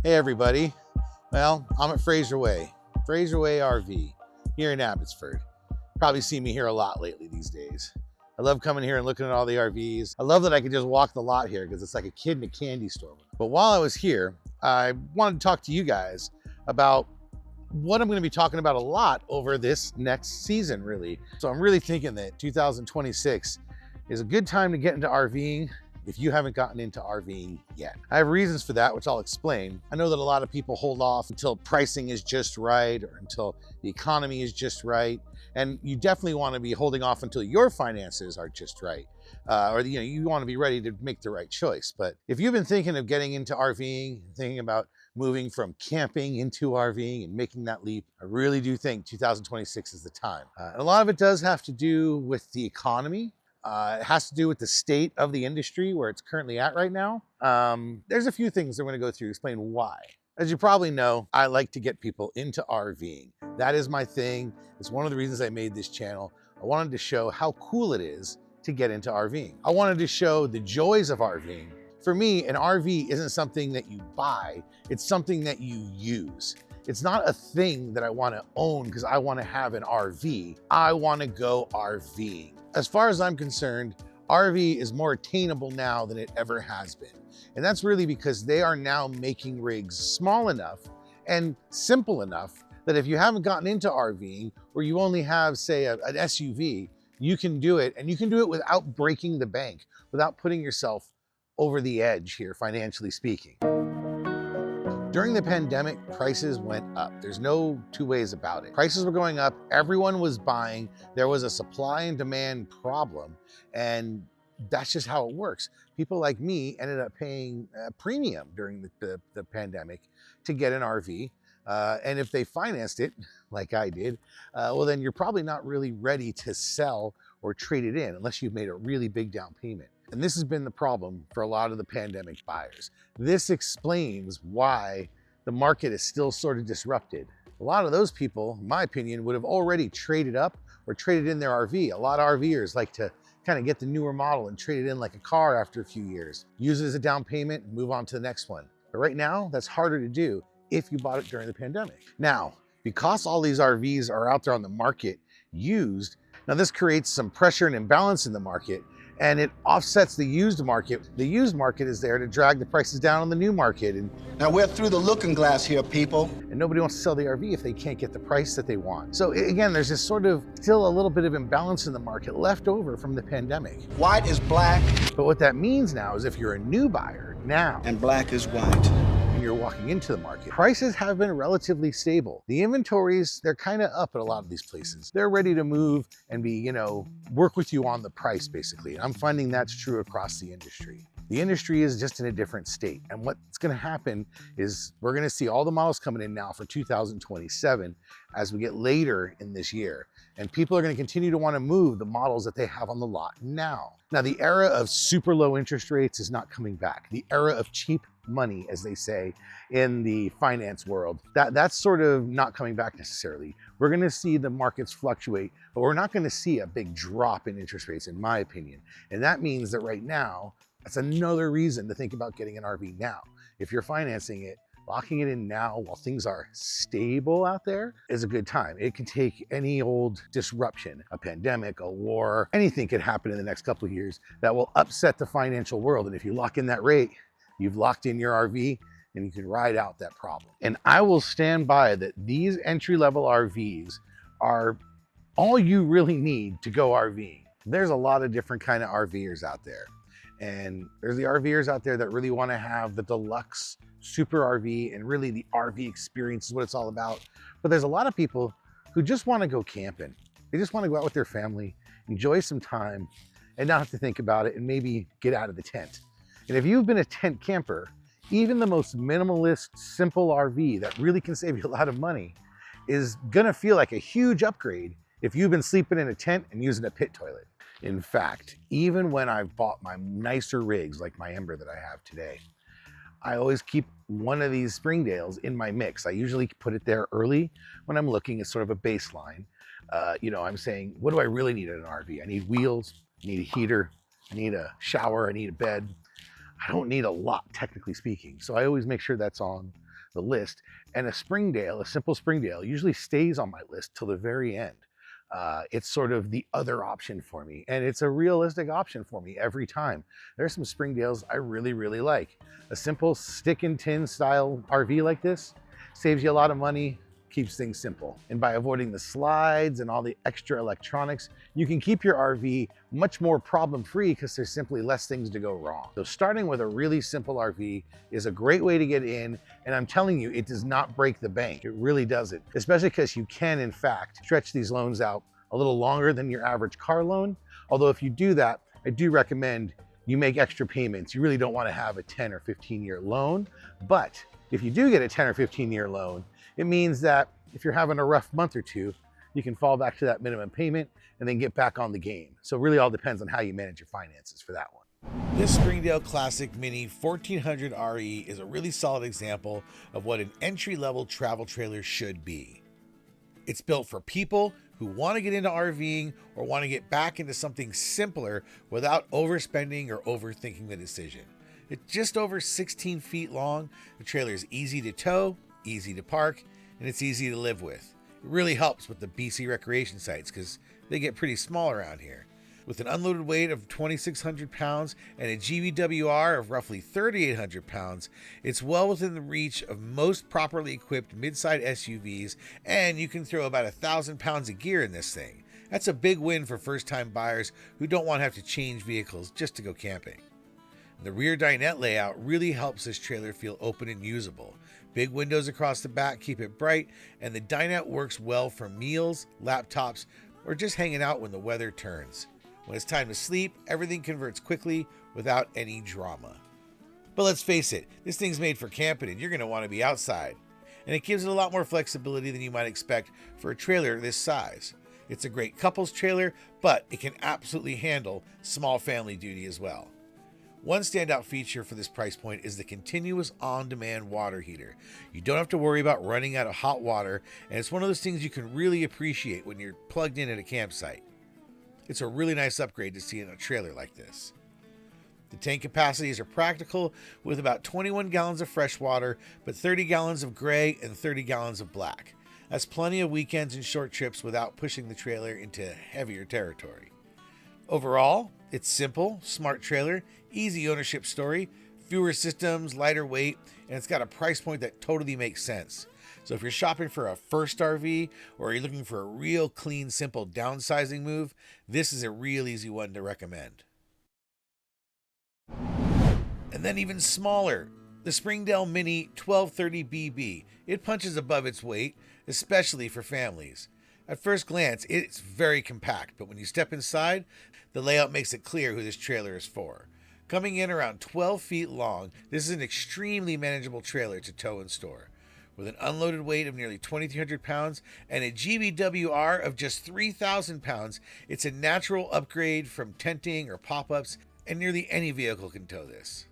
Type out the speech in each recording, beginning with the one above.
Hey everybody. Well, I'm at Fraser Way RV here in Abbotsford. Probably see me here a lot lately these days. I love coming here and looking at all the RVs. I love that I can just walk the lot here because it's like a kid in a candy store. But while I was here, I wanted to talk to you guys about what I'm going to be talking about a lot over this next season, really. So I'm really thinking that 2026 is a good time to get into RVing if you haven't gotten into RVing yet. I have reasons for that, which I'll explain. I know that a lot of people hold off until pricing is just right or until the economy is just right. And you definitely want to be holding off until your finances are just right. Or you want to be ready to make the right choice. But if you've been thinking of getting into RVing, thinking about moving from camping into RVing and making that leap, I really do think 2026 is the time. And a lot of it does have to do with the economy. It has to do with the state of the industry where it's currently at right now. There's a few things I'm going to go through, explain why. As you probably know, I like to get people into RVing. That is my thing. It's one of the reasons I made this channel. I wanted to show how cool it is to get into RVing. I wanted to show the joys of RVing. For me, an RV isn't something that you buy, it's something that you use. It's not a thing that I want to own because I want to have an RV. I want to go RVing. As far as I'm concerned, RV is more attainable now than it ever has been. And that's really because they are now making rigs small enough and simple enough that if you haven't gotten into RVing or you only have, say, an SUV, you can do it, and you can do it without breaking the bank, without putting yourself over the edge here, financially speaking. During the pandemic, prices went up. There's no two ways about it. Prices were going up, everyone was buying, there was a supply and demand problem, and that's just how it works. People like me ended up paying a premium during the pandemic to get an RV. And if they financed it, like I did, well then you're probably not really ready to sell or trade it in unless you've made a really big down payment. And this has been the problem for a lot of the pandemic buyers. This explains why the market is still sort of disrupted. A lot of those people, in my opinion, would have already traded up or traded in their RV. A lot of RVers like to kind of get the newer model and trade it in like a car after a few years. Use it as a down payment and move on to the next one. But right now, that's harder to do if you bought it during the pandemic. Now, because all these RVs are out there on the market used, now this creates some pressure and imbalance in the market, and it offsets the used market. The used market is there to drag the prices down on the new market. And now we're through the looking glass here, people. And nobody wants to sell the RV if they can't get the price that they want. So again, there's this sort of still a little bit of imbalance in the market left over from the pandemic. White is black. But what that means now is if you're a new buyer now, and black is white, you're walking into the market, prices have been relatively stable. The inventories, they're kind of up at a lot of these places. They're ready to move and be, work with you on the price, basically. I'm finding that's true across the industry. The industry is just in a different state. And what's gonna happen is we're gonna see all the models coming in now for 2027 as we get later in this year. And people are gonna continue to wanna move the models that they have on the lot now. Now, the era of super low interest rates is not coming back. The era of cheap money, as they say in the finance world, that's sort of not coming back necessarily. We're gonna see the markets fluctuate, but we're not gonna see a big drop in interest rates, in my opinion. And that means that right now, that's another reason to think about getting an RV now. If you're financing it, locking it in now while things are stable out there is a good time. It can take any old disruption, a pandemic, a war, anything could happen in the next couple of years that will upset the financial world. And if you lock in that rate, you've locked in your RV and you can ride out that problem. And I will stand by that these entry-level RVs are all you really need to go RVing. There's a lot of different kind of RVers out there. And there's the RVers out there that really want to have the deluxe super RV, and really the RV experience is what it's all about. But there's a lot of people who just want to go camping. They just want to go out with their family, enjoy some time, and not have to think about it, and maybe get out of the tent. And if you've been a tent camper, even the most minimalist, simple RV that really can save you a lot of money is gonna feel like a huge upgrade if you've been sleeping in a tent and using a pit toilet. In fact, even when I've bought my nicer rigs, like my Ember that I have today, I always keep one of these Springdales in my mix. I usually put it there early when I'm looking at sort of a baseline. I'm saying, what do I really need in an RV? I need wheels, I need a heater, I need a shower, I need a bed. I don't need a lot, technically speaking. So I always make sure that's on. the list. And a Springdale, a simple Springdale, usually stays on my list till the very end. It's sort of the other option for me, and it's a realistic option for me every time. There's some Springdales I really, really like. A simple stick and tin style RV like this saves you a lot of money, keeps things simple. And by avoiding the slides and all the extra electronics, you can keep your RV much more problem-free because there's simply less things to go wrong. So starting with a really simple RV is a great way to get in, and I'm telling you, it does not break the bank. It really doesn't, especially because you can, in fact, stretch these loans out a little longer than your average car loan. Although if you do that, I do recommend you make extra payments. You really don't want to have a 10 or 15-year loan, but if you do get a 10 or 15-year loan, it means that if you're having a rough month or two, you can fall back to that minimum payment and then get back on the game. So it really all depends on how you manage your finances for that one. This Springdale Classic Mini 1400 RE is a really solid example of what an entry-level travel trailer should be. It's built for people who want to get into RVing or want to get back into something simpler without overspending or overthinking the decision. It's just over 16 feet long. The trailer is easy to tow, easy to park, and it's easy to live with. It really helps with the BC recreation sites because they get pretty small around here. With an unloaded weight of 2,600 pounds and a GVWR of roughly 3,800 pounds, it's well within the reach of most properly equipped mid-size SUVs, and you can throw about 1,000 pounds of gear in this thing. That's a big win for first-time buyers who don't want to have to change vehicles just to go camping. The rear dinette layout really helps this trailer feel open and usable. Big windows across the back keep it bright, and the dinette works well for meals, laptops, or just hanging out when the weather turns. When it's time to sleep, everything converts quickly without any drama. But let's face it, this thing's made for camping and you're going to want to be outside. And it gives it a lot more flexibility than you might expect for a trailer this size. It's a great couples trailer, but it can absolutely handle small family duty as well. One standout feature for this price point is the continuous on-demand water heater. You don't have to worry about running out of hot water, and it's one of those things you can really appreciate when you're plugged in at a campsite. It's a really nice upgrade to see in a trailer like this. The tank capacities are practical with about 21 gallons of fresh water, but 30 gallons of gray and 30 gallons of black. That's plenty of weekends and short trips without pushing the trailer into heavier territory. Overall, it's simple, smart trailer, easy ownership story, fewer systems, lighter weight, and it's got a price point that totally makes sense. So if you're shopping for a first RV or you're looking for a real clean, simple downsizing move, this is a real easy one to recommend. And then even smaller, the Springdale Mini 1230BB. It punches above its weight, especially for families. At first glance, it's very compact, but when you step inside, the layout makes it clear who this trailer is for. Coming in around 12 feet long, this is an extremely manageable trailer to tow and store. With an unloaded weight of nearly 2,300 pounds and a GVWR of just 3,000 pounds, it's a natural upgrade from tenting or pop-ups, and nearly any vehicle can tow this.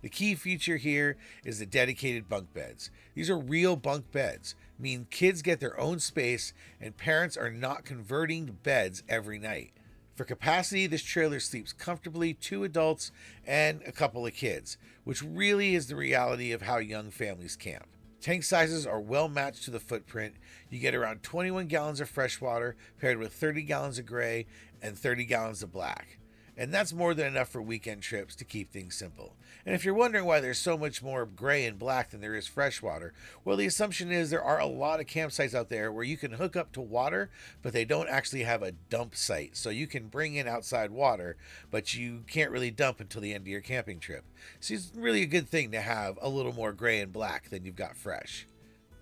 The key feature here is the dedicated bunk beds. These are real bunk beds, meaning kids get their own space and parents are not converting to beds every night. For capacity, this trailer sleeps comfortably 2 adults and a couple of kids, which really is the reality of how young families camp. Tank sizes are well matched to the footprint. You get around 21 gallons of fresh water paired with 30 gallons of gray and 30 gallons of black. And that's more than enough for weekend trips to keep things simple. And if you're wondering why there's so much more gray and black than there is fresh water, well, the assumption is there are a lot of campsites out there where you can hook up to water, but they don't actually have a dump site. So you can bring in outside water, but you can't really dump until the end of your camping trip. So it's really a good thing to have a little more gray and black than you've got fresh.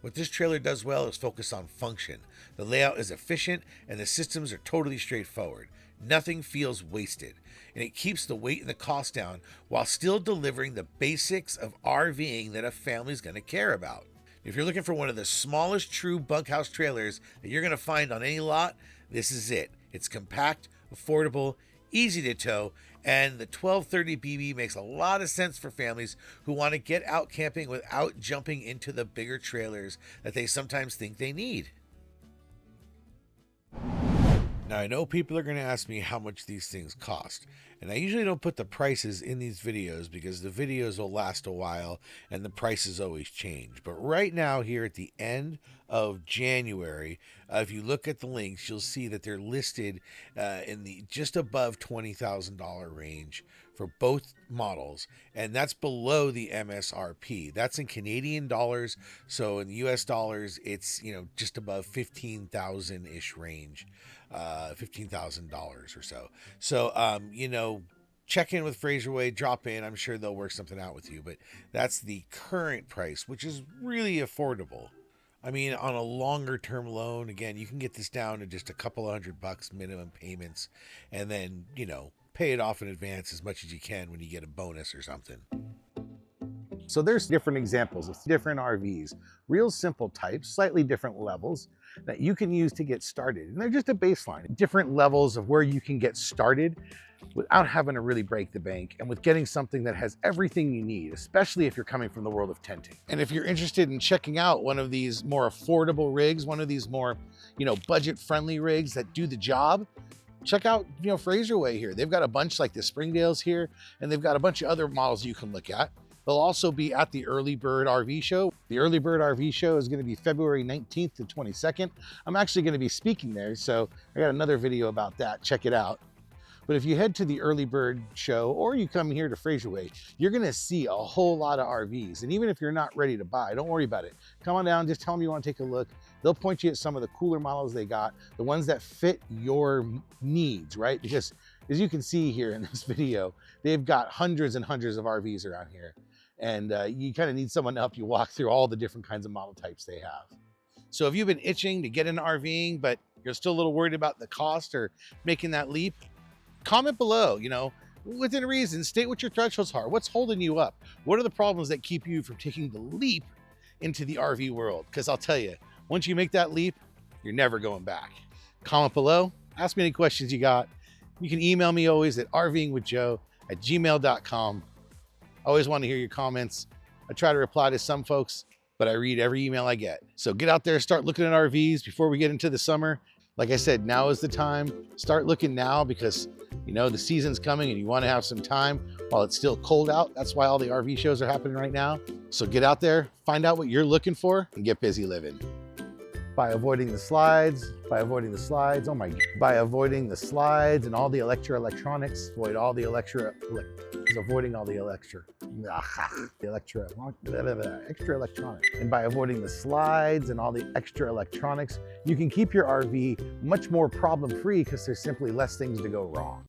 What this trailer does well is focus on function. The layout is efficient and the systems are totally straightforward. Nothing feels wasted, and it keeps the weight and the cost down while still delivering the basics of RVing that a family's going to care about. If you're looking for one of the smallest true bunkhouse trailers that you're going to find on any lot, this is it. It's compact, affordable, easy to tow, and the 1230BB makes a lot of sense for families who want to get out camping without jumping into the bigger trailers that they sometimes think they need. Now, I know people are going to ask me how much these things cost, and I usually don't put the prices in these videos because the videos will last a while and the prices always change. But right now, here at the end of January, if you look at the links, you'll see that they're listed in the just above $20,000 range for both models, and that's below the MSRP. That's in Canadian dollars, so in the US dollars, it's just above 15,000 ish range. $15,000 or so. So, check in with Fraser Way, drop in. I'm sure they'll work something out with you. But that's the current price, which is really affordable. I mean, on a longer term loan, again, you can get this down to just a couple of $100 minimum payments, and then, pay it off in advance as much as you can when you get a bonus or something. So there's different examples of different RVs, real simple types, slightly different levels that you can use to get started. And they're just a baseline, different levels of where you can get started without having to really break the bank and with getting something that has everything you need, especially if you're coming from the world of tenting. And if you're interested in checking out one of these more affordable rigs, one of these more, budget-friendly rigs that do the job, check out, Fraser Way here. They've got a bunch like the Springdales here, and they've got a bunch of other models you can look at. They'll also be at the Early Bird RV Show. The Early Bird RV Show is going to be February 19th to 22nd. I'm actually going to be speaking there, so I got another video about that. Check it out. But if you head to the Early Bird Show or you come here to Fraser Way, you're going to see a whole lot of RVs. And even if you're not ready to buy, don't worry about it. Come on down, just tell them you want to take a look. They'll point you at some of the cooler models they got, the ones that fit your needs, right? Because as you can see here in this video, they've got hundreds and hundreds of RVs around here. And you kind of need someone to help you walk through all the different kinds of model types they have. So if you've been itching to get into RVing, but you're still a little worried about the cost or making that leap, comment below, within reason, state what your thresholds are. What's holding you up? What are the problems that keep you from taking the leap into the RV world? Because I'll tell you, once you make that leap, you're never going back. Comment below, ask me any questions you got. You can email me always at RVingWithJoe@gmail.com. I always want to hear your comments. I try to reply to some folks, but I read every email I get. So get out there, start looking at RVs before we get into the summer. Like I said, now is the time. Start looking now because, the season's coming and you want to have some time while it's still cold out. That's why all the RV shows are happening right now. So get out there, find out what you're looking for, and get busy living. By avoiding the slides, by avoiding the slides and all the electronics, avoiding all the extra electronics. And by avoiding the slides and all the extra electronics, you can keep your RV much more problem-free because there's simply less things to go wrong.